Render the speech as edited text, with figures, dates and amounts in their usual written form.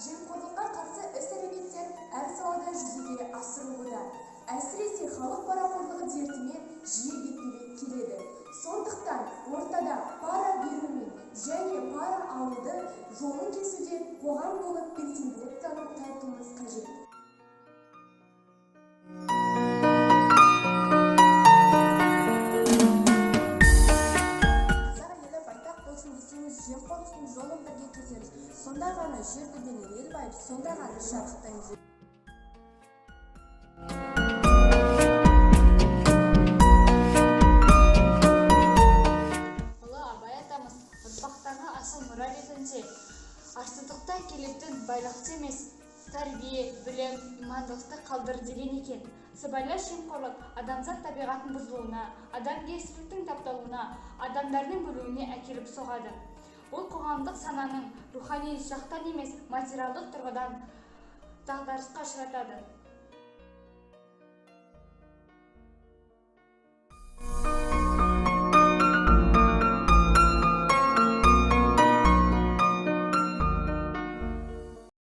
жемқорлыққа қарсы іс-әрекеттер әр салада жүзеге асырылуда. Әсіресе халық парақорлығы дертімен жиі бетпе-бет келеді. Сондықтан ортада пара берумен және пара алуды жолын кесуден қоғам болып белсенділік танытуымыз қажет. Жемқорлықтың жолын бірге кетеміз. Сонда ғана жер дүниені ел байып, сонда ғана шарықтаймыз. Ұлы Абай атамыз ұрпақтарға асыл мұра ретінде арсыздықта келетін байлықты емес, тәрбие, білім, имандылықты қалдыр деген екен. Сыбайлас жемқорлық адамзат табиғатының бұзылуына, адамгершіліктің тапталуына, адамдардың бөлуіне әкеліп соғады. Бұл қоғамдық сананың рухани жақтан емес, материалдық тұрғыдан дағдарысқа ұшыратады.